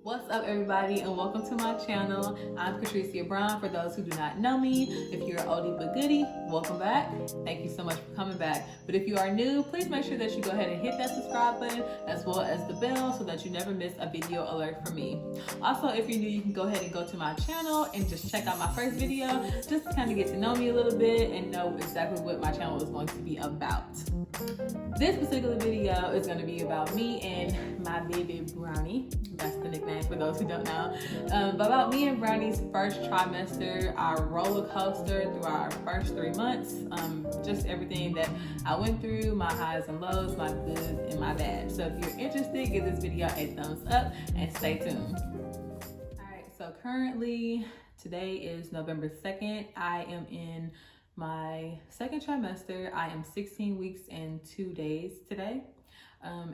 What's up, everybody, and welcome to my channel. I'm Patricia Brown, for those who do not know me. If you're an oldie but goodie, welcome back. Thank you so much for coming back. But if you are new, please make sure that you go ahead and hit that subscribe button as well as the bell so that you never miss a video alert from me. Also, if you're new, you can go ahead and go to my channel and just check out my first video just to kind of get to know me a little bit and know exactly what my channel is going to be about. This particular video is going to be about me and my baby Brownie. That's the nickname for those who don't know. About me and Brownie's first trimester, our roller coaster through our first 3 months, just everything that I went through, my highs and lows, my goods and my bads. So if you're interested, give this video a thumbs up and stay tuned. All right, so currently today is November 2nd. I am in my second trimester. I am 16 weeks and 2 days today.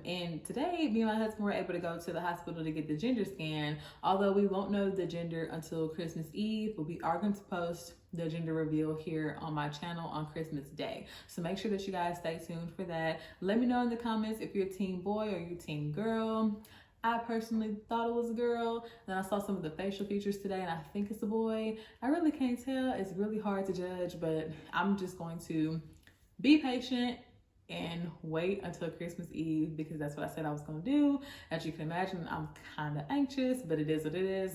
And today, me and my husband were able to go to the hospital to get the gender scan, although we won't know the gender until Christmas Eve, but we are going to post the gender reveal here on my channel on Christmas Day. So make sure that you guys stay tuned for that. Let me know in the comments if you're a teen boy or you're a teen girl. I personally thought it was a girl. Then I saw some of the facial features today and I think it's a boy. I really can't tell. It's really hard to judge, but I'm just going to be patient and wait until Christmas Eve because that's what I said I was gonna do. As you can imagine, I'm kind of anxious, but it is what it is.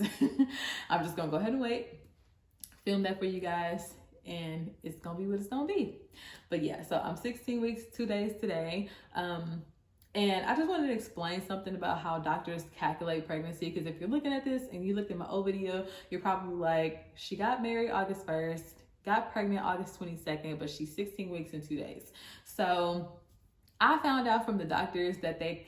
I'm just gonna go ahead and wait, film that for you guys, and it's gonna be what it's gonna be. But yeah, so I'm 16 weeks, 2 days today. And I just wanted to explain something about how doctors calculate pregnancy, because if you're looking at this and you looked at my old video, you're probably like, she got married August 1st, got pregnant August 22nd, but she's 16 weeks and 2 days. So I found out from the doctors that they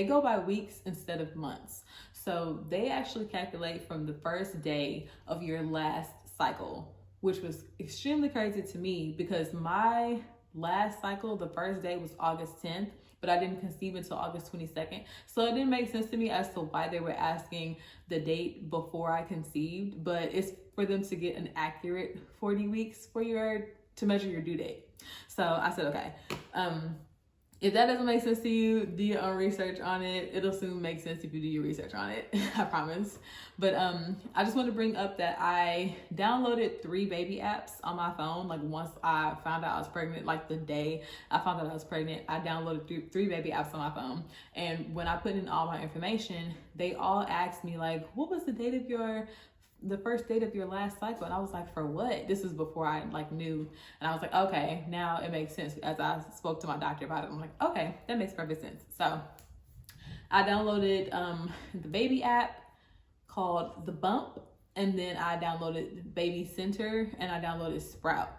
go by weeks instead of months. So they actually calculate from the first day of your last cycle, which was extremely crazy to me because my last cycle, the first day was August 10th, but I didn't conceive until August 22nd. So it didn't make sense to me as to why they were asking the date before I conceived, but it's for them to get an accurate 40 weeks to measure your due date. So I said, okay, if that doesn't make sense to you, do your own research on it. It'll soon make sense if you do your research on it, I promise. But I just want to bring up that I downloaded 3 baby apps on my phone. Like once I found out I was pregnant, like the day I found out I was pregnant, I downloaded 3 baby apps on my phone. And when I put in all my information, they all asked me like, what was the first date of your last cycle? And I was like, for what? This was before I knew. And I was like, okay, now it makes sense. As I spoke to my doctor about it, I'm like, okay, that makes perfect sense. So I downloaded the baby app called The Bump, and then I downloaded Baby Center, and I downloaded Sprout.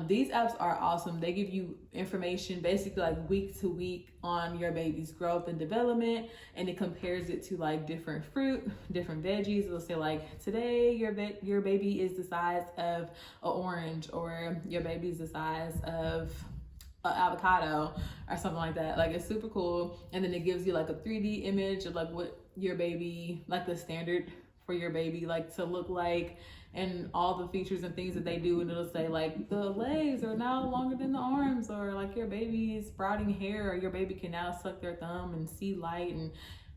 These apps are awesome. They give you information basically like week to week on your baby's growth and development, and it compares it to like different fruit, different veggies. It'll say like, today your baby is the size of an orange, or your baby is the size of an avocado or something like that. Like, it's super cool. And then it gives you like a 3D image of like what your baby, like the standard for your baby like to look like, and all the features and things that they do. And it'll say like, the legs are now longer than the arms, or like your baby is sprouting hair, or your baby can now suck their thumb and see light, and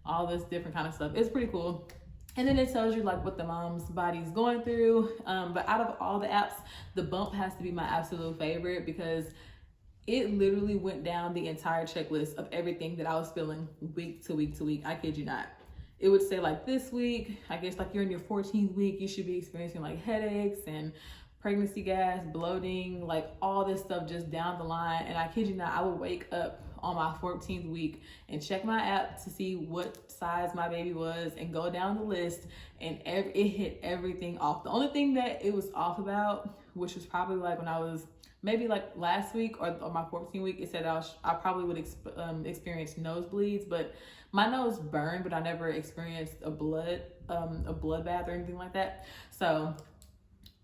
all this different kind of stuff. It's pretty cool. And then it tells you like what the mom's body is going through. But out of all the apps, The Bump has to be my absolute favorite because it literally went down the entire checklist of everything that I was feeling week to week to week. I kid you not. It would say like, this week, I guess like you're in your 14th week, you should be experiencing like headaches and pregnancy gas, bloating, like all this stuff just down the line. And I kid you not, I would wake up on my 14th week and check my app to see what size my baby was and go down the list, and it hit everything off. The only thing that it was off about, which was probably like when I was maybe like last week or my 14th week, it said I probably would experience nosebleeds, but my nose burned, but I never experienced a bloodbath or anything like that. So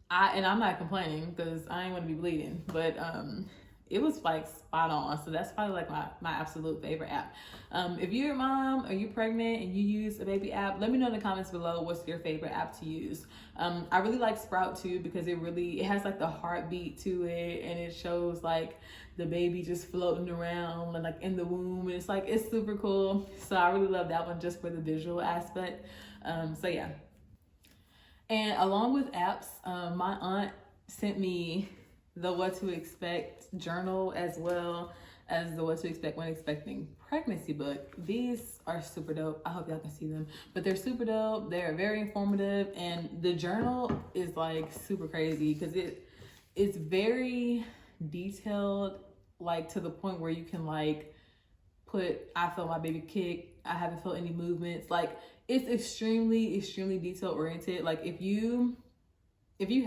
I'm not complaining because I ain't want to be bleeding, but it was like spot on. So that's probably like my absolute favorite app. If you're a mom or you're pregnant and you use a baby app, let me know in the comments below what's your favorite app to use. I really like Sprout too, because it has like the heartbeat to it, and it shows like the baby just floating around and like in the womb, and it's super cool. So I really love that one just for the visual aspect. So yeah. And along with apps, my aunt sent me the What to Expect journal, as well as the What to Expect When Expecting Pregnancy book. These are super dope. I hope y'all can see them, but they're super dope. They're very informative, and the journal is like super crazy because it's very detailed, like to the point where you can like put, I felt my baby kick, I haven't felt any movements. Like it's extremely detail oriented. Like if you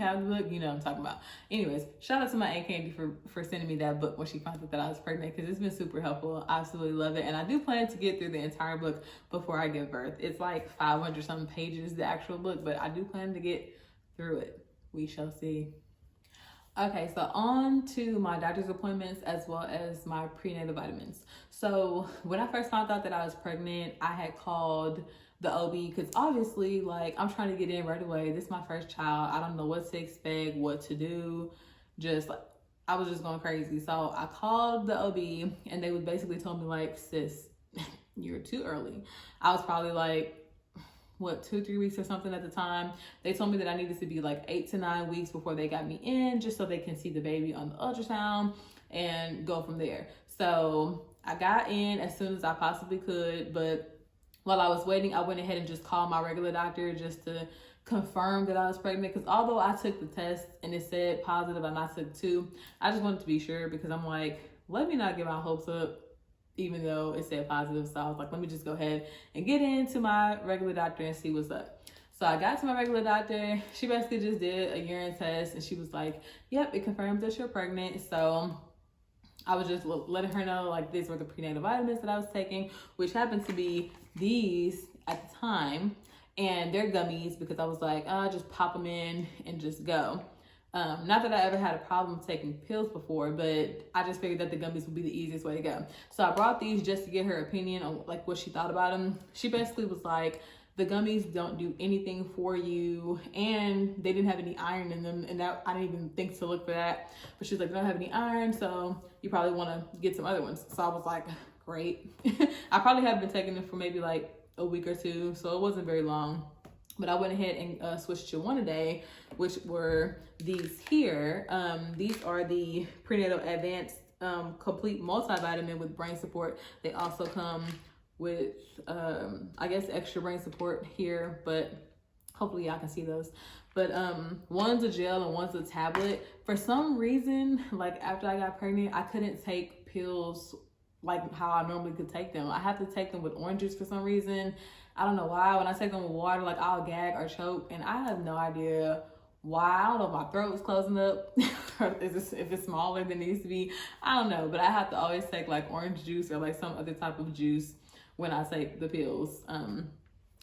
have the book, you know what I'm talking about. Anyways, shout out to my Aunt Candy for sending me that book when she found out that I was pregnant, because it's been super helpful. I absolutely love it. And I do plan to get through the entire book before I give birth. It's like 500 something pages, the actual book, but I do plan to get through it. We shall see. Okay, so on to my doctor's appointments as well as my prenatal vitamins. So when I first found out that I was pregnant, I had called the OB because obviously, like, I'm trying to get in right away. This is my first child. I don't know what to expect, what to do. Just like, I was just going crazy. So I called the OB and they would basically told me like, sis, you're too early. I was probably like, 2-3 weeks or something at the time. They told me that I needed to be like 8 to 9 weeks before they got me in, just so they can see the baby on the ultrasound and go from there. So I got in as soon as I possibly could, but while I was waiting, I went ahead and just called my regular doctor just to confirm that I was pregnant, because although I took the test and it said positive and I took 2, I just wanted to be sure, because I'm like, let me not get my hopes up even though it said positive. So I was like, let me just go ahead and get into my regular doctor and see what's up. So I got to my regular doctor. She basically just did a urine test and she was like, yep, it confirms that you're pregnant. So I was just letting her know like these were the prenatal vitamins that I was taking, which happened to be these at the time. And they're gummies, because I was like, just pop them in and just go. Not that I ever had a problem taking pills before, but I just figured that the gummies would be the easiest way to go. So I brought these just to get her opinion on like what she thought about them. She basically was like, the gummies don't do anything for you, and they didn't have any iron in them, and that I didn't even think to look for that. But she's like, they don't have any iron, so you probably want to get some other ones. So I was like, great. I probably have been taking them for maybe like a week or 2, so it wasn't very long. But I went ahead and switched to one a day, which were these here. These are the Prenatal Advanced Complete Multivitamin with brain support. They also come with, I guess, extra brain support here, but hopefully y'all can see those. But one's a gel and one's a tablet. For some reason, like after I got pregnant, I couldn't take pills like how I normally could take them. I have to take them with orange juice for some reason. I don't know why. When I take them with water, like I'll gag or choke, and I have no idea why. I don't know if my throat was closing up or if it's smaller than it needs to be. I don't know, but I have to always take like orange juice or like some other type of juice when I take the pills. And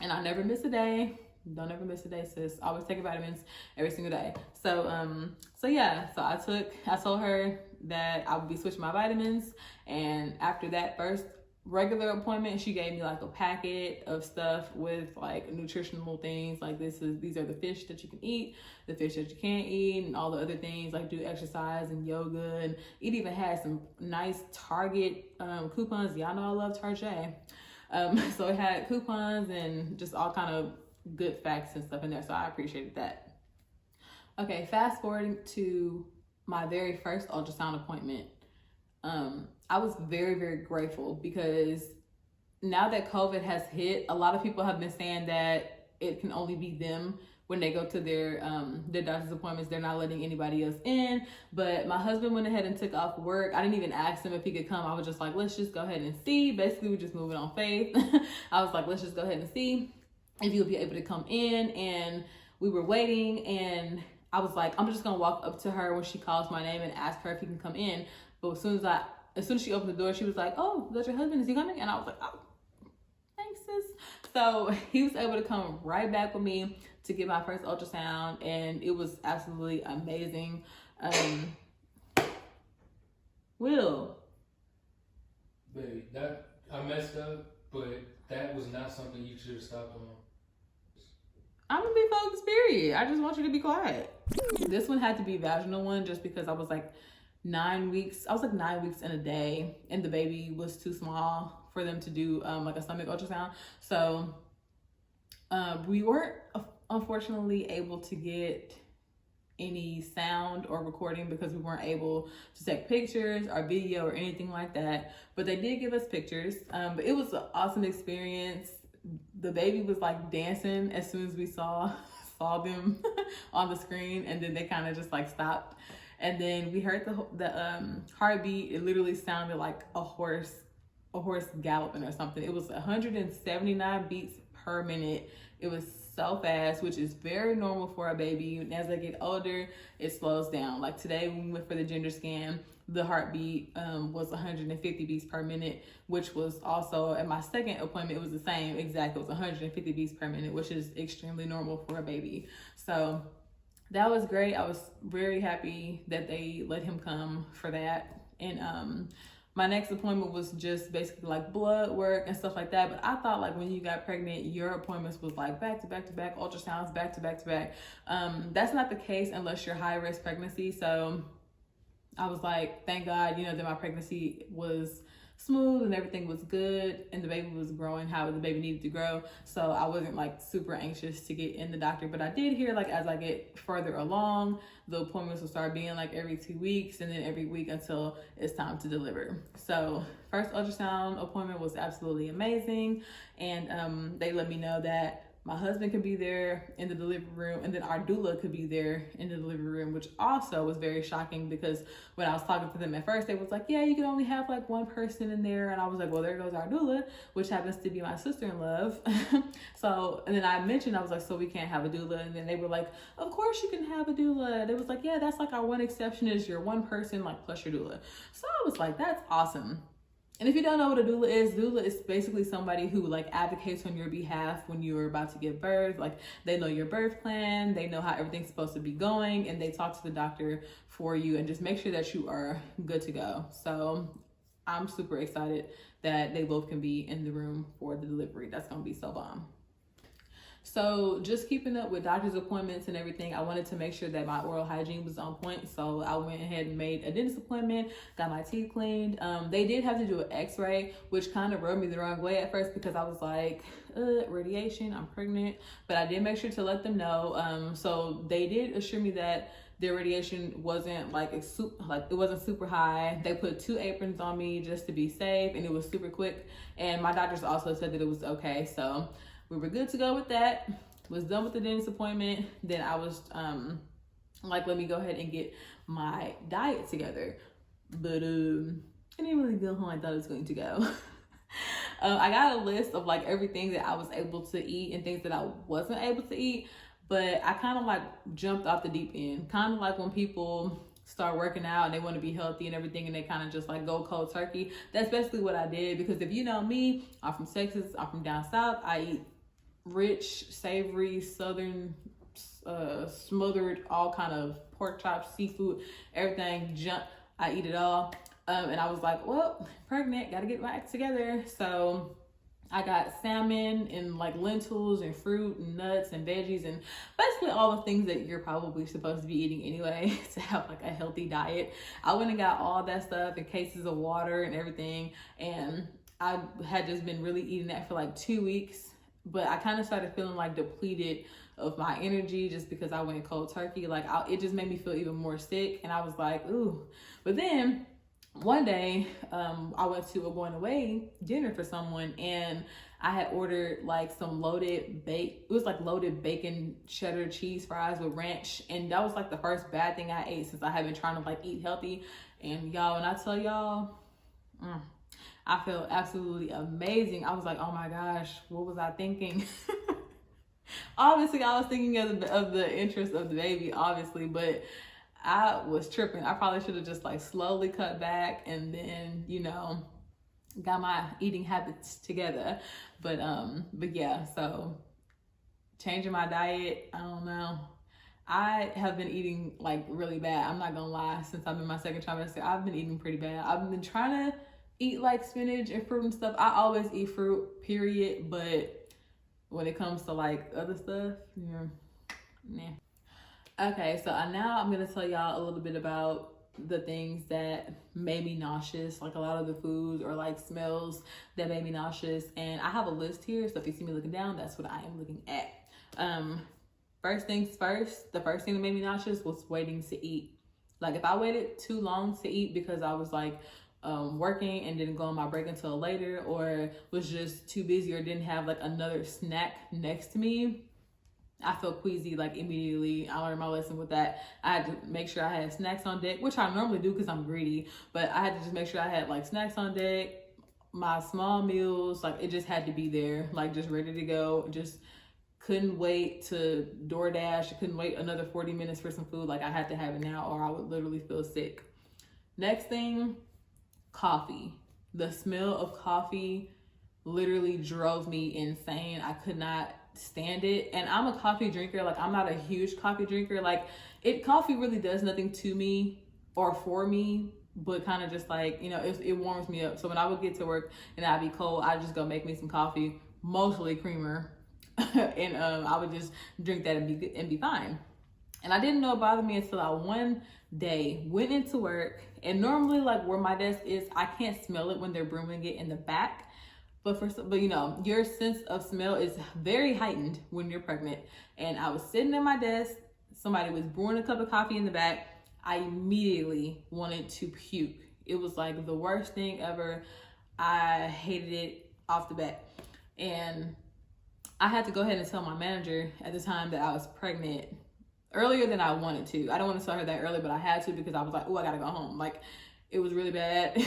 I never miss a day. Don't ever miss a day, sis. Always take vitamins every single day. So yeah, so I told her that I would be switching my vitamins, and after that first regular appointment, she gave me like a packet of stuff with like nutritional things, like these are the fish that you can eat, the fish that you can't eat, and all the other things, like do exercise and yoga. And it even had some nice Target coupons. Y'all know I love Target. So it had coupons and just all kind of good facts and stuff in there, so I appreciated that. Okay, fast forwarding to my very first ultrasound appointment. I was very grateful, because now that COVID has hit, a lot of people have been saying that it can only be them when they go to their doctor's appointments. They're not letting anybody else in. But my husband went ahead and took off work. I didn't even ask him if he could come. I was just like, let's just go ahead and see. Basically, we're just moving on faith. I was like, let's just go ahead and see if you'll be able to come in. And we were waiting, and I was like, I'm just gonna walk up to her when she calls my name and ask her if he can come in. But as soon as she opened the door, she was like, oh, that's your husband, is he coming? And I was like, oh, thanks, sis. So he was able to come right back with me to get my first ultrasound, and it was absolutely amazing. Will. Baby, that I messed up, but that was not something you should have stopped on. I'm gonna be focused, period. I just want you to be quiet. This one had to be a vaginal one just because I was like 9 weeks. I was like 9 weeks in a day, and the baby was too small for them to do like a stomach ultrasound. So we weren't unfortunately able to get any sound or recording because we weren't able to take pictures or video or anything like that. But they did give us pictures. But it was an awesome experience. The baby was like dancing as soon as we saw them on the screen, and then they kind of just like stopped. And then we heard the heartbeat. It literally sounded like a horse galloping or something. It was 179 beats per minute. It was so fast, which is very normal for a baby. And as they get older, it slows down. Like today when we went for the gender scan, the heartbeat was 150 beats per minute, which was also at my second appointment, it was the same exact. It was 150 beats per minute, which is extremely normal for a baby. So that was great. I was very happy that they let him come for that. And my next appointment was just basically like blood work and stuff like that. But I thought like when you got pregnant, your appointments was like back to back to back, ultrasounds back to back to back. That's not the case unless you're high risk pregnancy. So I was like, thank God, you know, that my pregnancy was smooth and everything was good and the baby was growing how the baby needed to grow. So I wasn't like super anxious to get in the doctor, but I did hear like as I get further along, the appointments will start being like every 2 weeks and then every week until it's time to deliver. So first ultrasound appointment was absolutely amazing. And they let me know that my husband could be there in the delivery room, and then our doula could be there in the delivery room, which also was very shocking because when I was talking to them at first, they was like, yeah, you can only have like one person in there. And I was like, well, there goes our doula, which happens to be my sister-in-law. So, and then I mentioned, I was like, so we can't have a doula. And then they were like, of course you can have a doula. They was like, yeah, that's like our one exception is your one person, like plus your doula. So I was like, that's awesome. And if you don't know what a doula is basically somebody who like advocates on your behalf when you're about to give birth. Like they know your birth plan, they know how everything's supposed to be going, and they talk to the doctor for you and just make sure that you are good to go. So I'm super excited that they both can be in the room for the delivery. That's gonna be so bomb. So just keeping up with doctor's appointments and everything, I wanted to make sure that my oral hygiene was on point. So I went ahead and made a dentist appointment, got my teeth cleaned. They did have to do an x-ray, which kind of rubbed me the wrong way at first because I was like, radiation, I'm pregnant. But I did make sure to let them know. So they did assure me that their radiation wasn't like it wasn't super high. They put 2 aprons on me just to be safe, and it was super quick. And my doctors also said that it was okay. So we were good to go with that. Was done with the dentist appointment. Then I was like, let me go ahead and get my diet together. But I didn't really go how I thought it was going to go. I got a list of like everything that I was able to eat and things that I wasn't able to eat. But I kind of like jumped off the deep end. Kind of like when people start working out and they want to be healthy and everything and they kind of just like go cold turkey. That's basically what I did, because if you know me, I'm from Texas, I'm from down south. I eat rich, savory, southern, smothered, all kind of pork chops, seafood, everything, I eat it all. And I was like, well, pregnant, gotta get my act together. So I got salmon and like lentils and fruit and nuts and veggies and basically all the things that you're probably supposed to be eating anyway to have like a healthy diet. I went and got all that stuff in cases of water and everything. And I had just been really eating that for like 2 weeks. But I kind of started feeling like depleted of my energy just because I went cold turkey. Like it just made me feel even more sick. And I was like, ooh. But then one day I went to a going away dinner for someone, and I had ordered like some loaded bacon cheddar cheese fries with ranch. And that was like the first bad thing I ate since I had been trying to like eat healthy. And y'all, when I tell y'all, I felt absolutely amazing. I was like, oh my gosh, what was I thinking? Obviously, I was thinking of the interest of the baby, obviously, but I was tripping. I probably should have just like slowly cut back and then, you know, got my eating habits together. But yeah, so changing my diet, I don't know. I have been eating like really bad. I'm not gonna lie. Since I'm in my second trimester, I've been eating pretty bad. I've been trying to eat like spinach and fruit and stuff. I always eat fruit, period. But when it comes to like other stuff, yeah, nah. Okay, so now I'm gonna tell y'all a little bit about the things that made me nauseous, like a lot of the foods or like smells that made me nauseous. And I have a list here, so if you see me looking down, that's what I am looking at. First things first, the first thing that made me nauseous was waiting to eat. Like if I waited too long to eat because I was like working and didn't go on my break until later, or was just too busy, or didn't have like another snack next to me, I felt queasy like immediately. I learned my lesson with that. I had to make sure I had snacks on deck, which I normally do because I'm greedy, but I had to just make sure I had like snacks on deck, my small meals, like it just had to be there, like just ready to go. Just couldn't wait to DoorDash. Couldn't wait another 40 minutes for some food. Like I had to have it now or I would literally feel sick. Next thing, coffee. The smell of coffee literally drove me insane. I could not stand it. And I'm a coffee drinker. Like I'm not a huge coffee drinker. Like coffee really does nothing to me or for me, but kind of just like, you know, it warms me up. So when I would get to work and I'd be cold, I'd just go make me some coffee, mostly creamer. And I would just drink that and be fine. And I didn't know it bothered me until I one day went into work. And normally, like where my desk is, I can't smell it when they're brewing it in the back. But you know, your sense of smell is very heightened when you're pregnant. And I was sitting at my desk. Somebody was brewing a cup of coffee in the back. I immediately wanted to puke. It was like the worst thing ever. I hated it off the bat. And I had to go ahead and tell my manager at the time that I was pregnant earlier than I wanted to. I don't want to tell her that early, but I had to because I was like, oh, I gotta go home. Like, it was really bad.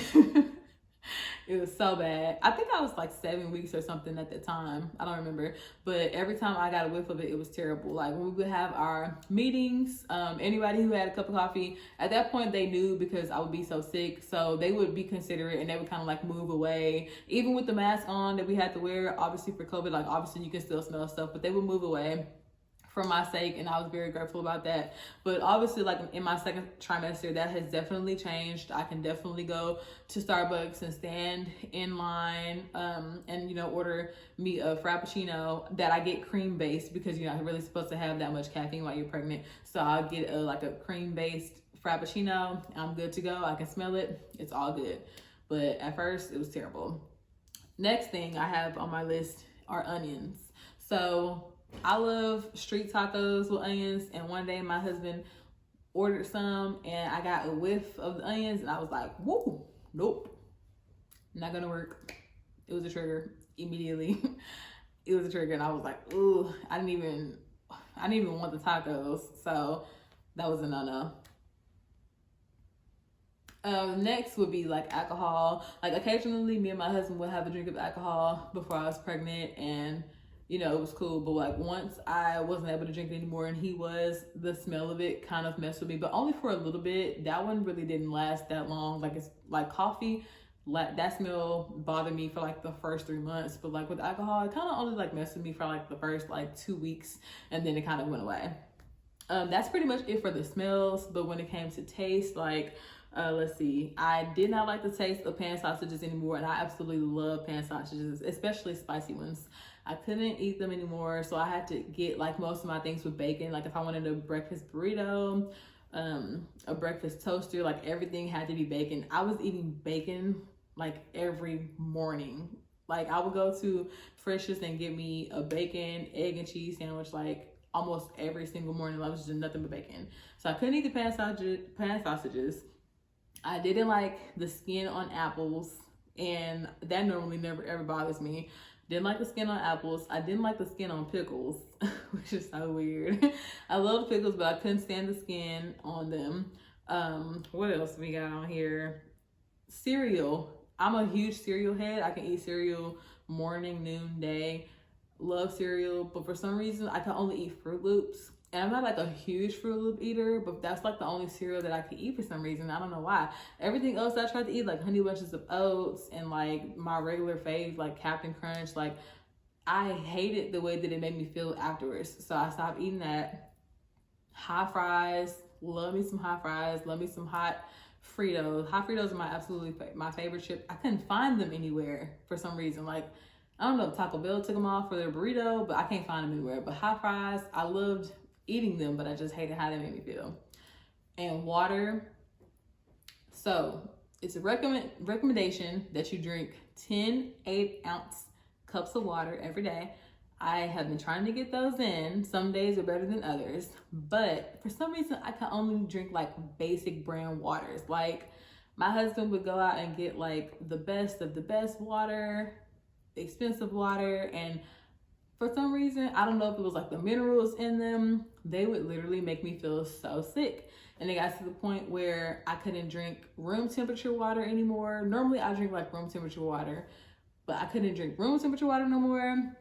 It was so bad. I think I was like 7 weeks or something at the time. I don't remember. But every time I got a whiff of it, it was terrible. Like when we would have our meetings, anybody who had a cup of coffee, at that point they knew because I would be so sick. So they would be considerate and they would kind of like move away. Even with the mask on that we had to wear, obviously for COVID, like obviously you can still smell stuff, but they would move away for my sake, and I was very grateful about that. But obviously, like in my second trimester, that has definitely changed. I can definitely go to Starbucks and stand in line and, you know, order me a Frappuccino that I get cream based because you're not really supposed to have that much caffeine while you're pregnant. So I'll get like a cream based Frappuccino. I'm good to go. I can smell it. It's all good. But at first, it was terrible. Next thing I have on my list are onions. So I love street tacos with onions, and one day my husband ordered some and I got a whiff of the onions and I was like, whoa, nope, not gonna work. It was a trigger immediately. It was a trigger and I was like, ooh, I didn't even want the tacos. So that was a no-no. Next would be like alcohol. Like occasionally me and my husband would have a drink of alcohol before I was pregnant, and you know, it was cool. But like once I wasn't able to drink it anymore and he was, the smell of it kind of messed with me, but only for a little bit. That one really didn't last that long. Like it's like coffee, like that smell bothered me for like the first 3 months. But like with alcohol, it kind of only like messed with me for like the first like 2 weeks, and then it kind of went away. That's pretty much it for the smells. But when it came to taste, like let's see, I did not like the taste of pan sausages anymore, and I absolutely love pan sausages, especially spicy ones. I couldn't eat them anymore, so I had to get like most of my things with bacon. Like if I wanted a breakfast burrito, a breakfast toaster, like everything had to be bacon. I was eating bacon like every morning. Like I would go to Frisch's and get me a bacon, egg and cheese sandwich like almost every single morning. I was just nothing but bacon. So I couldn't eat the pan sausages. I didn't like the skin on apples, and that normally never ever bothers me. Didn't like the skin on apples. I didn't like the skin on pickles, which is so weird. I love pickles, but I couldn't stand the skin on them. What else we got on here? Cereal. I'm a huge cereal head. I can eat cereal morning, noon, day. Love cereal, but for some reason I can only eat Fruit Loops. And I'm not like a huge Fruit Loop eater, but that's like the only cereal that I can eat for some reason. I don't know why. Everything else I tried to eat, like Honey Bunches of Oats and like my regular fave, like Captain Crunch, like I hated the way that it made me feel afterwards. So I stopped eating that. Hot fries, love me some hot fries, love me some hot Fritos. Hot Fritos are my favorite chip. I couldn't find them anywhere for some reason. Like, I don't know if Taco Bell took them off for their burrito, but I can't find them anywhere. But hot fries, I loved eating them, but I just hated how they made me feel. And water. So it's a recommendation that you drink 10 8-ounce cups of water every day. I have been trying to get those in. Some days are better than others, but for some reason I can only drink like basic brand waters. Like, my husband would go out and get like the best of the best water, expensive water, and for some reason, I don't know if it was like the minerals in them, they would literally make me feel so sick. And it got to the point where I couldn't drink room temperature water anymore. Normally I drink like room temperature water, but I couldn't drink room temperature water no more.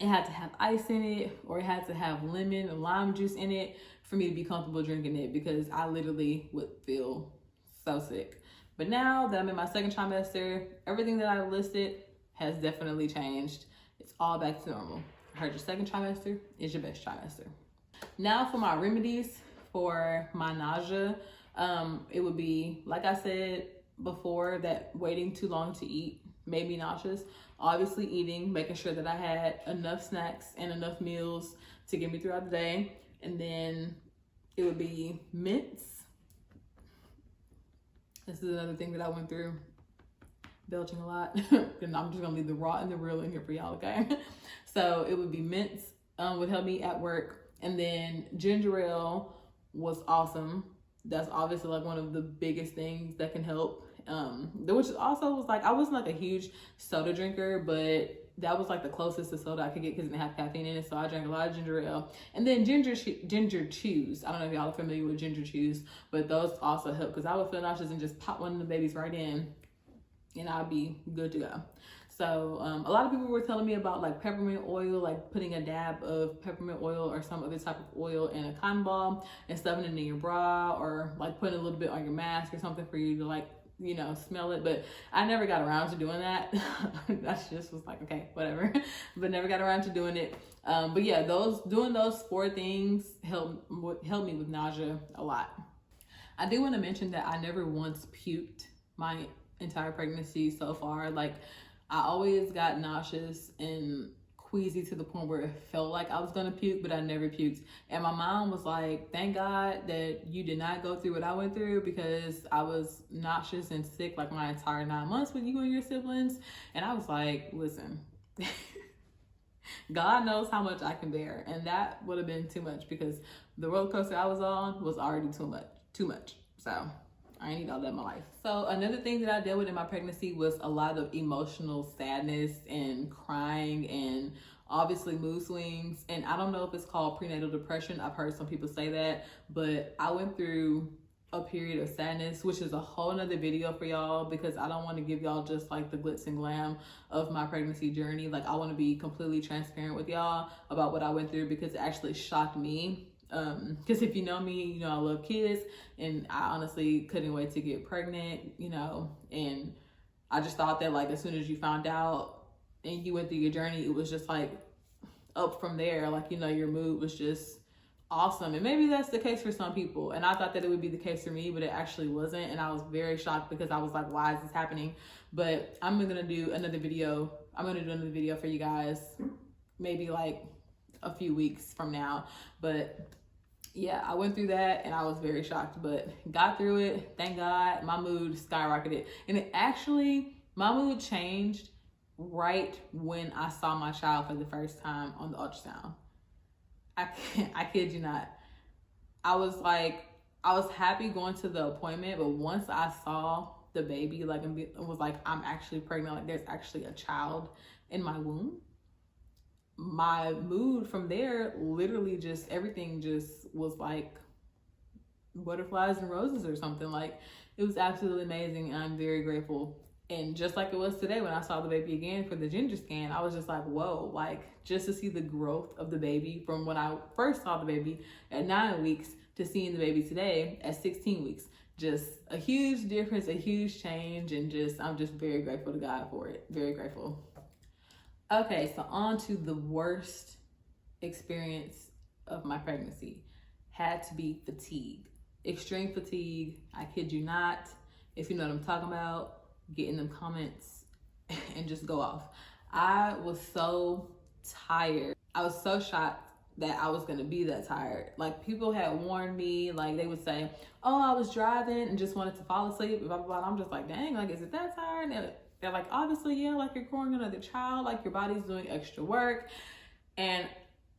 It had to have ice in it, or it had to have lemon or lime juice in it for me to be comfortable drinking it, because I literally would feel so sick. But now that I'm in my second trimester, everything that I listed has definitely changed. It's all back to normal. I heard your second trimester is your best trimester. Now for my remedies for my nausea, it would be, like I said before, that waiting too long to eat made me nauseous. Obviously eating, making sure that I had enough snacks and enough meals to get me throughout the day. And then it would be mints. This is another thing that I went through, belching a lot. And I'm just gonna leave the raw and the real in here for y'all, okay? So it would be mints, would help me at work. And then ginger ale was awesome. That's obviously like one of the biggest things that can help. Which also was like, I wasn't like a huge soda drinker, but that was like the closest to soda I could get because it didn't have caffeine in it. So I drank a lot of ginger ale. And then ginger chews. I don't know if y'all are familiar with ginger chews, but those also help, because I would feel nauseous and just pop one of the babies right in and I'd be good to go. So a lot of people were telling me about like peppermint oil, like putting a dab of peppermint oil or some other type of oil in a cotton ball and stuffing it in your bra, or like putting a little bit on your mask or something for you to like, you know, smell it. But I never got around to doing that. That just was like, okay, whatever. But never got around to doing it. But yeah, doing those 4 things helped me with nausea a lot. I do want to mention that I never once puked my entire pregnancy so far. Like, I always got nauseous and queasy to the point where it felt like I was gonna puke, but I never puked. And my mom was like, thank God that you did not go through what I went through, because I was nauseous and sick like my entire 9 months with you and your siblings. And I was like, listen, God knows how much I can bear. And that would have been too much, because the roller coaster I was on was already too much. So I ain't need all that in my life. So another thing that I dealt with in my pregnancy was a lot of emotional sadness and crying and obviously mood swings. And I don't know if it's called prenatal depression. I've heard some people say that, but I went through a period of sadness, which is a whole nother video for y'all, because I don't want to give y'all just like the glitz and glam of my pregnancy journey. Like, I want to be completely transparent with y'all about what I went through, because it actually shocked me. Because if you know me, you know I love kids, and I honestly couldn't wait to get pregnant, you know, and I just thought that like as soon as you found out and you went through your journey, it was just like up from there. Like, you know, your mood was just awesome. And maybe that's the case for some people, and I thought that it would be the case for me, but it actually wasn't. And I was very shocked, because I was like, why is this happening? But I'm gonna do another video for you guys, maybe like a few weeks from now. But yeah, I went through that and I was very shocked, but got through it. Thank God. My mood skyrocketed. And my mood changed right when I saw my child for the first time on the ultrasound. I kid you not. I was happy going to the appointment, but once I saw the baby, like, it was like, I'm actually pregnant, like there's actually a child in my womb, my mood from there, literally just everything just was like butterflies and roses or something. Like, it was absolutely amazing, and I'm very grateful. And just like it was today when I saw the baby again for the ginger scan, I was just like, whoa, like, just to see the growth of the baby from when I first saw the baby at 9 weeks to seeing the baby today at 16 weeks, just a huge difference, a huge change. And I'm just very grateful to God for it. Very grateful. Okay, so on to the worst experience of my pregnancy. had to be fatigue. Extreme fatigue. I kid you not. If you know what I'm talking about, get in them comments and just go off. I was so tired. I was so shocked that I was gonna be that tired. Like, people had warned me, like they would say, oh, I was driving and just wanted to fall asleep, blah, blah, blah. And I'm just like, dang, like, is it that tired? And they're like, obviously, yeah, like you're growing another child, like your body's doing extra work. And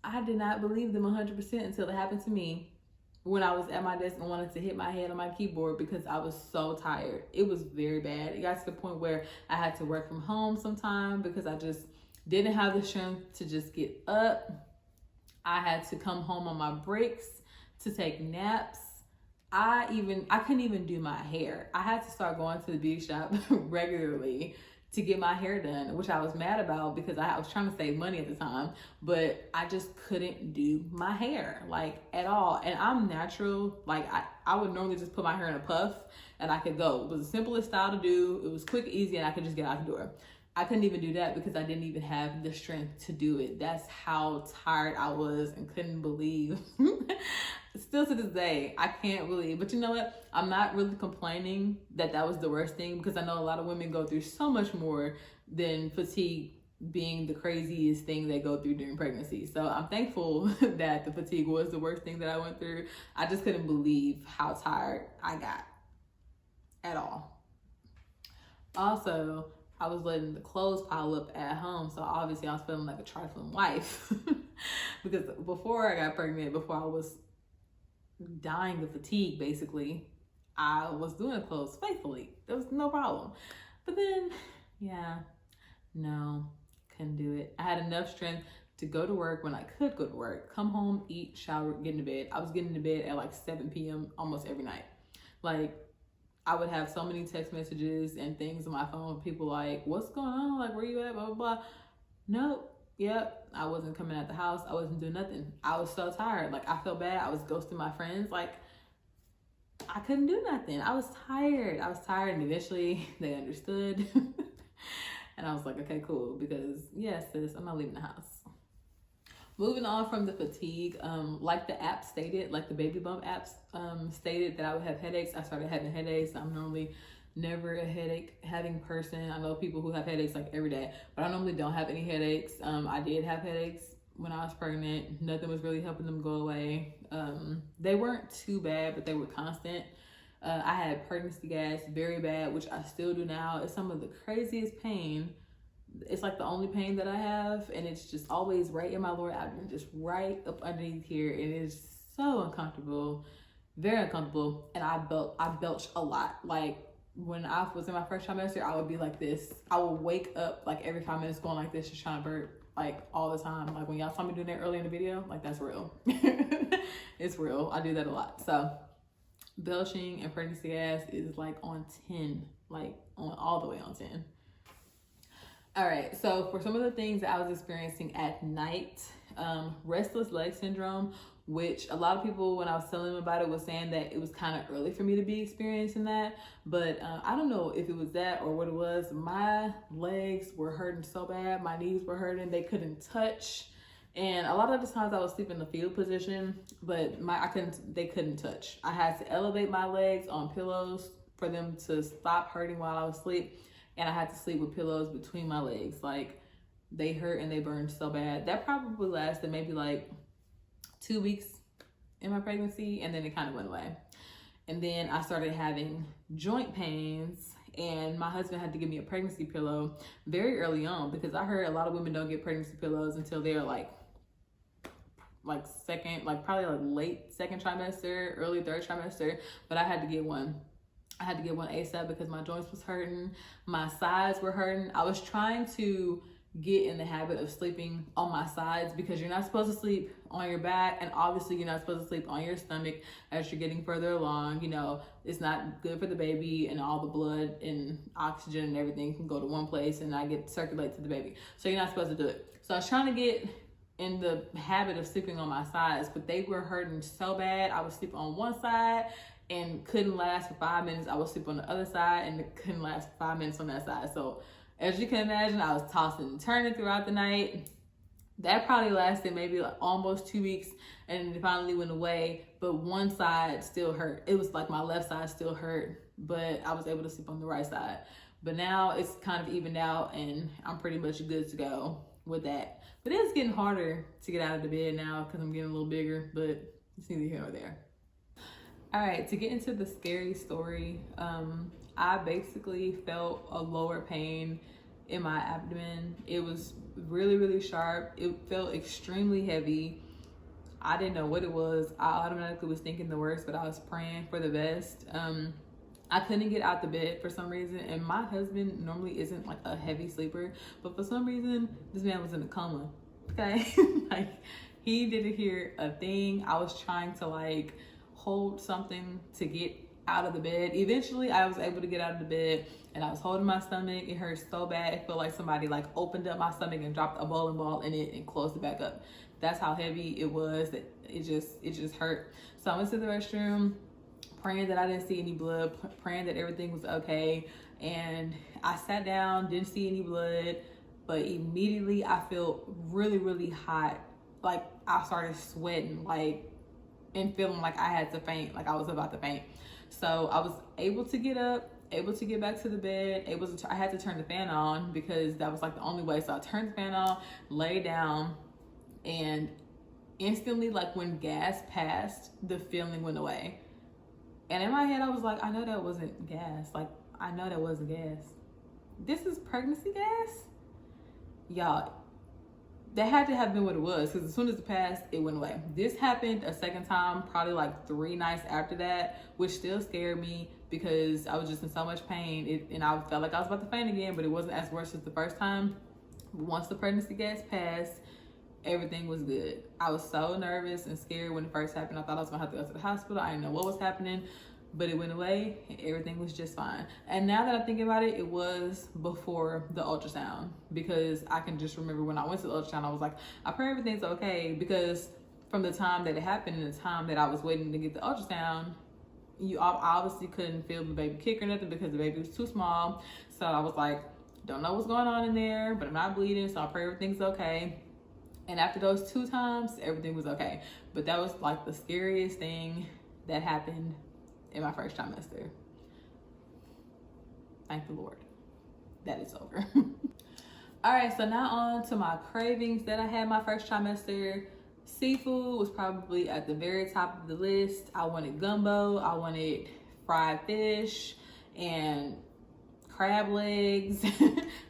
I did not believe them 100% until it happened to me when I was at my desk and wanted to hit my head on my keyboard because I was so tired. It was very bad. It got to the point where I had to work from home sometime because I just didn't have the strength to just get up. I had to come home on my breaks to take naps. I couldn't even do my hair. I had to start going to the beauty shop regularly to get my hair done, which I was mad about because I was trying to save money at the time, but I just couldn't do my hair, like, at all. And I'm natural. Like, I would normally just put my hair in a puff and I could go. It was the simplest style to do. It was quick, easy, and I could just get out the door. I couldn't even do that because I didn't even have the strength to do it. That's how tired I was and couldn't believe. Still to this day, I can't believe. But you know what? I'm not really complaining that was the worst thing because I know a lot of women go through so much more than fatigue being the craziest thing they go through during pregnancy. So I'm thankful that the fatigue was the worst thing that I went through. I just couldn't believe how tired I got at all. Also, I was letting the clothes pile up at home, so obviously I was feeling like a trifling wife because before I got pregnant, before I was dying of fatigue, basically, I was doing the clothes faithfully. There was no problem. But then, yeah, no, couldn't do it. I had enough strength to go to work when I could go to work, come home, eat, shower, get into bed. I was getting into bed at like 7 p.m. almost every night. Like, I would have so many text messages and things on my phone. People like, what's going on? Like, where you at? Blah, blah, blah. Nope. Yep. I wasn't coming at the house. I wasn't doing nothing. I was so tired. Like, I felt bad. I was ghosting my friends. Like, I couldn't do nothing. I was tired. And eventually they understood. And I was like, okay, cool. Because yes, sis, I'm not leaving the house. Moving on from the fatigue, like the app stated, like the baby bump apps stated that I would have headaches. I started having headaches. I'm normally never a headache having person. I know people who have headaches like every day, but I normally don't have any headaches. I did have headaches when I was pregnant. Nothing was really helping them go away. They weren't too bad, but they were constant. I had pregnancy gas very bad, which I still do now. It's some of the craziest pain. It's like the only pain that I have, and it's just always right in my lower abdomen, just right up underneath here. It is so uncomfortable, very uncomfortable, and I belch a lot. Like, when I was in my first trimester, I would be like this. I would wake up like every 5 minutes going like this, just trying to burp, like, all the time. Like, when y'all saw me doing that early in the video, like, that's real. It's real. I do that a lot. So belching and pregnancy gas is like on 10, like on all the way on 10. All right, so for some of the things that I was experiencing at night, restless leg syndrome, which a lot of people, when I was telling them about it, was saying that it was kind of early for me to be experiencing that. But I don't know if it was that or what it was. My legs were hurting so bad. My knees were hurting. They couldn't touch. And a lot of the times I was sleeping in the fetal position, but they couldn't touch. I had to elevate my legs on pillows for them to stop hurting while I was asleep. And I had to sleep with pillows between my legs. Like, they hurt and they burned so bad. That probably lasted maybe like 2 weeks in my pregnancy, and then it kind of went away. And then I started having joint pains, and my husband had to give me a pregnancy pillow very early on, because I heard a lot of women don't get pregnancy pillows until they're like probably like late second trimester, early third trimester. But I had to get one. I had to get one ASAP because my joints was hurting. My sides were hurting. I was trying to get in the habit of sleeping on my sides, because you're not supposed to sleep on your back, and obviously you're not supposed to sleep on your stomach as you're getting further along. You know, it's not good for the baby, and all the blood and oxygen and everything can go to one place and not get circulate to the baby. So you're not supposed to do it. So I was trying to get in the habit of sleeping on my sides, but they were hurting so bad. I would sleep on one side and couldn't last for 5 minutes. I would sleep on the other side and it couldn't last for 5 minutes on that side. So as you can imagine, I was tossing and turning throughout the night. That probably lasted maybe like almost 2 weeks, and it finally went away. But one side still hurt. It was like my left side still hurt, but I was able to sleep on the right side. But now it's kind of evened out, and I'm pretty much good to go with that. But it's getting harder to get out of the bed now because I'm getting a little bigger, but it's neither here nor there. All right, to get into the scary story, I basically felt a lower pain in my abdomen. It was really, really sharp. It felt extremely heavy. I didn't know what it was. I automatically was thinking the worst, but I was praying for the best. I couldn't get out the bed for some reason, and my husband normally isn't like a heavy sleeper, but for some reason this man was in a coma. Okay. Like, he didn't hear a thing. I was trying to like hold something to get out of the bed. Eventually I was able to get out of the bed, and I was holding my stomach. It hurt so bad. It felt like somebody like opened up my stomach and dropped a bowling ball in it and closed it back up. That's how heavy it was. It just hurt. So I went to the restroom, praying that I didn't see any blood, praying that everything was okay. And I sat down, didn't see any blood, but immediately I felt really, really hot. Like, I started sweating, like, and feeling like I had to faint, like I was about to faint. So I was able to get up, able to get back to the bed, I had to turn the fan on because that was like the only way. So I turned the fan on, lay down, and instantly, like when gas passed, the feeling went away. And in my head, I was like, I know that wasn't gas. Like, I know that wasn't gas. This is pregnancy gas? Y'all, that had to have been what it was, because as soon as it passed, it went away. This happened a second time, probably like 3 nights after that, which still scared me because I was just in so much pain. And I felt like I was about to faint again, but it wasn't as worse as the first time. Once the pregnancy gas passed, everything was good. I was so nervous and scared when it first happened. I thought I was gonna have to go to the hospital. I didn't know what was happening, but it went away and everything was just fine. And now that I think about it, it was before the ultrasound, because I can just remember when I went to the ultrasound, I was like, I pray everything's okay, because from the time that it happened and the time that I was waiting to get the ultrasound, you obviously couldn't feel the baby kick or nothing because the baby was too small. So I was like, don't know what's going on in there, but I'm not bleeding, so I pray everything's okay. And after those 2 times, everything was okay. But that was like the scariest thing that happened in my first trimester. Thank the Lord that it's over. All right, so now on to my cravings that I had my first trimester. Seafood was probably at the very top of the list. I wanted gumbo, I wanted fried fish, and crab legs.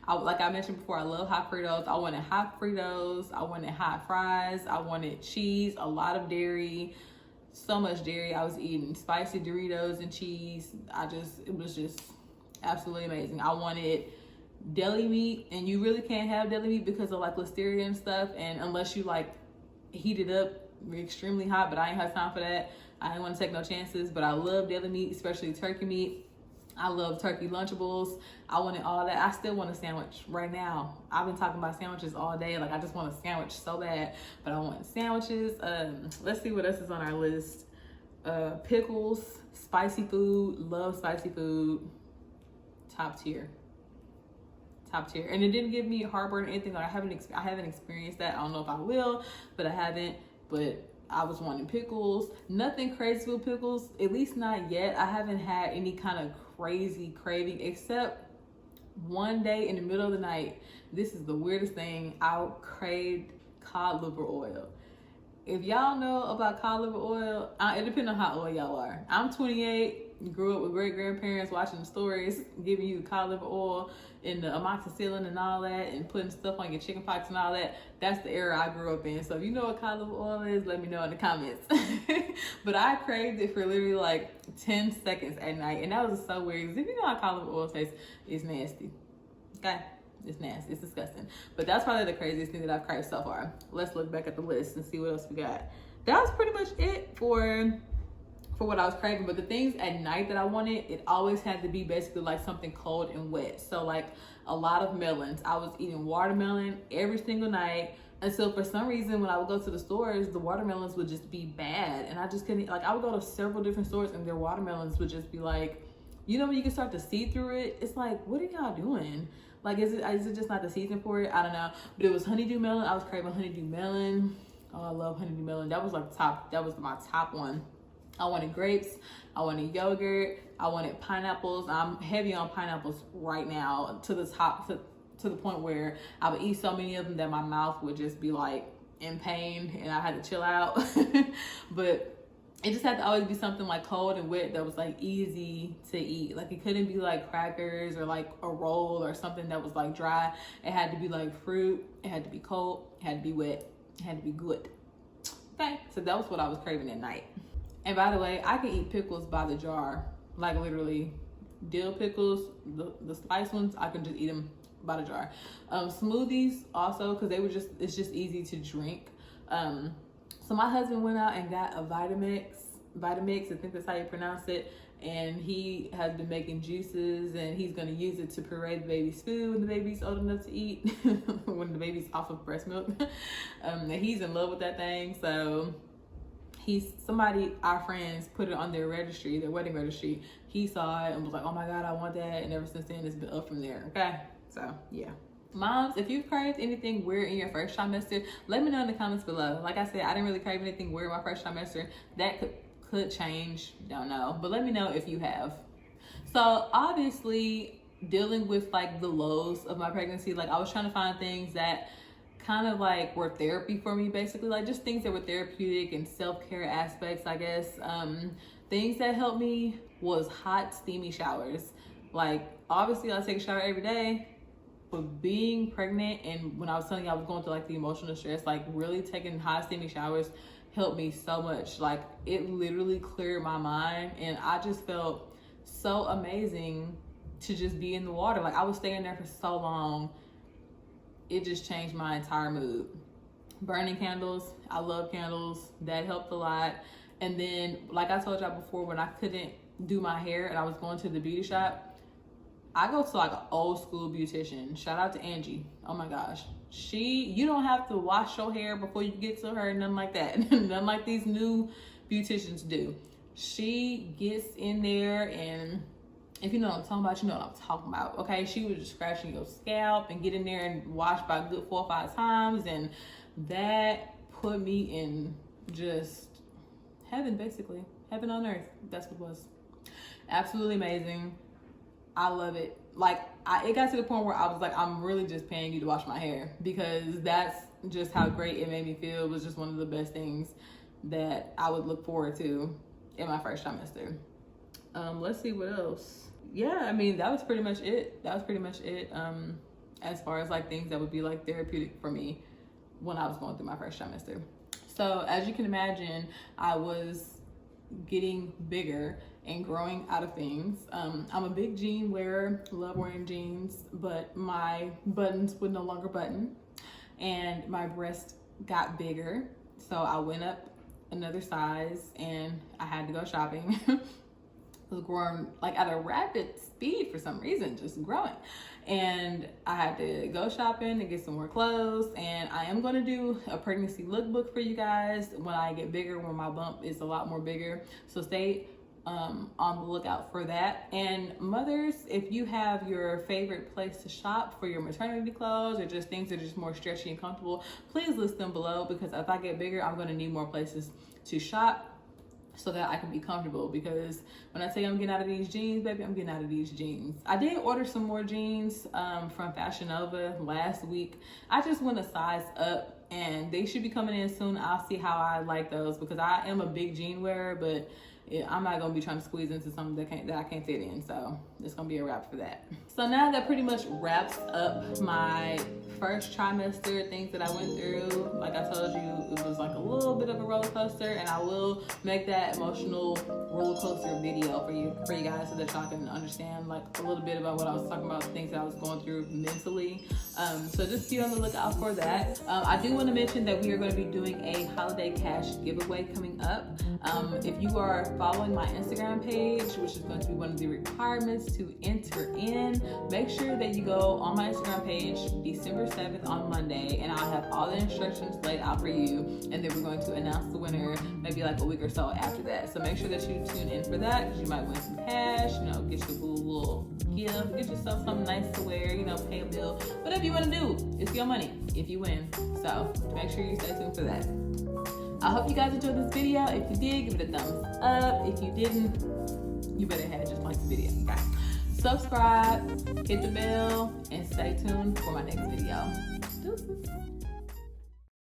Like I mentioned before, I love hot Fritos. I wanted hot Fritos, I wanted hot fries, I wanted cheese, a lot of dairy, so much dairy. I was eating spicy Doritos and cheese. It was just absolutely amazing. I wanted deli meat, and you really can't have deli meat because of like listeria and stuff, and unless you like heat it up extremely hot, but I ain't have time for that. I didn't want to take no chances, but I love deli meat, especially turkey meat. I love turkey Lunchables. I wanted all that. I still want a sandwich right now. I've been talking about sandwiches all day. Like, I just want a sandwich so bad, but I want sandwiches. Let's see what else is on our list. Pickles, spicy food, love spicy food. Top tier. And it didn't give me heartburn or anything. Like, I haven't experienced that. I don't know if I will, but I haven't. But I was wanting pickles. Nothing crazy with pickles, at least not yet. I haven't had any kind of crazy craving, except one day in the middle of the night. This is the weirdest thing. I craved cod liver oil. If y'all know about cod liver oil, it depends on how old y'all are. I'm 28, grew up with great grandparents watching the stories, giving you cod liver oil and the amoxicillin and all that, and putting stuff on your chicken pox and all that. That's the era I grew up in. So if you know what cod liver oil is, let me know in the comments. But I craved it for literally like 10 seconds at night, and that was so weird. Because if you know how cod liver oil tastes, it's nasty. Okay? It's nasty. It's disgusting. But that's probably the craziest thing that I've craved so far. Let's look back at the list and see what else we got. That was pretty much it for what I was craving. But the things at night that I wanted, it always had to be basically like something cold and wet. So like a lot of melons. I was eating watermelon every single night until for some reason when I would go to the stores, the watermelons would just be bad. And I just couldn't, like, I would go to several different stores and their watermelons would just be like, you know, when you can start to see through it, it's like, what are y'all doing? Like, is it just not the season for it? I don't know. But it was honeydew melon. I was craving honeydew melon. Oh, I love honeydew melon. That was like that was my top one. I wanted grapes. I wanted yogurt. I wanted pineapples. I'm heavy on pineapples right now to the point where I would eat so many of them that my mouth would just be like in pain and I had to chill out. But it just had to always be something like cold and wet that was like easy to eat. Like, it couldn't be like crackers or like a roll or something that was like dry. It had to be like fruit. It had to be cold. It had to be wet. It had to be good. Okay, so that was what I was craving at night. And by the way, I can eat pickles by the jar. Like, literally, dill pickles, the spice ones, I can just eat them by the jar. Smoothies also, because it's just easy to drink. So my husband went out and got a Vitamix, I think that's how you pronounce it. And he has been making juices, and he's going to use it to puree the baby's food when the baby's old enough to eat, when the baby's off of breast milk. And he's in love with that thing. So our friends put it on their wedding registry. He saw it and was like, oh my God, I want that. And ever since then, it's been up from there. Okay. So yeah. Moms, if you've craved anything weird in your first trimester, let me know in the comments below. Like I said, I didn't really crave anything weird in my first trimester. That could change, don't know. But let me know if you have. So obviously, dealing with like the lows of my pregnancy, like I was trying to find things that kind of like were therapy for me, basically, like just things that were therapeutic and self-care aspects, I guess. Things that helped me was hot, steamy showers. Like, obviously I take a shower every day. But being pregnant, and when I was telling you I was going through like the emotional stress, like really taking hot steamy showers helped me so much. Like, it literally cleared my mind, and I just felt so amazing to just be in the water. Like, I was staying there for so long. It just changed my entire mood. Burning candles, I love candles. That helped a lot. And then, like I told y'all before, when I couldn't do my hair and I was going to the beauty shop, I go to like an old school beautician. Shout out to Angie. Oh my gosh. You don't have to wash your hair before you get to her, nothing like that. Nothing like these new beauticians do. She gets in there, and if you know what I'm talking about, you know what I'm talking about. Okay, she was just scratching your scalp and get in there and wash by a good 4 or 5 times. And that put me in just heaven, basically. Heaven on earth. That's what it was. Absolutely amazing. I love it. Like, it got to the point where I was like, I'm really just paying you to wash my hair, because that's just how great it made me feel. It was just one of the best things that I would look forward to in my first trimester. Let's see what else. Yeah, I mean, that was pretty much it. As far as like things that would be like therapeutic for me when I was going through my first trimester. So as you can imagine, I was getting bigger and growing out of things. I'm a big jean wearer, love wearing jeans, but my buttons would no longer button, and my breast got bigger. So I went up another size, and I had to go shopping. It was growing like at a rapid speed for some reason, just growing. And I had to go shopping and get some more clothes. And I am going to do a pregnancy lookbook for you guys when I get bigger, when my bump is a lot more bigger. So stay on the lookout for that. And mothers, if you have your favorite place to shop for your maternity clothes, or just things that are just more stretchy and comfortable, please list them below, because if I get bigger, I'm going to need more places to shop so that I can be comfortable. Because when I say I'm getting out of these jeans, baby, I'm getting out of these jeans. I did order some more jeans from Fashion Nova last week. I just went a size up, and they should be coming in soon. I'll see how I like those, because I am a big jean wearer, but I'm not gonna be trying to squeeze into something that I can't fit in. So it's gonna be a wrap for that. So now that pretty much wraps up my first trimester, things that I went through. Like I told you, it was like a little bit of a roller coaster, and I will make that emotional roller coaster video for you guys, so that y'all can understand like a little bit about what I was talking about, things that I was going through mentally. So just be on the lookout for that. I do want to mention that we are going to be doing a holiday cash giveaway coming up. If you are following my Instagram page, which is going to be one of the requirements to enter in, make sure that you go on my Instagram page December 7th on Monday, and I'll have all the instructions laid out for you, and then we're going to announce the winner maybe like a week or so after that. So make sure that you tune in for that, because you might win some cash, get your little gift, get yourself something nice to wear, you know, pay a bill, whatever you want to do. It's your money if you win. So make sure you stay tuned for that. I hope you guys enjoyed this video. If you did, give it a thumbs up. If you didn't, you better have just like the video. Okay. Subscribe, hit the bell, and stay tuned for my next video. Deuces.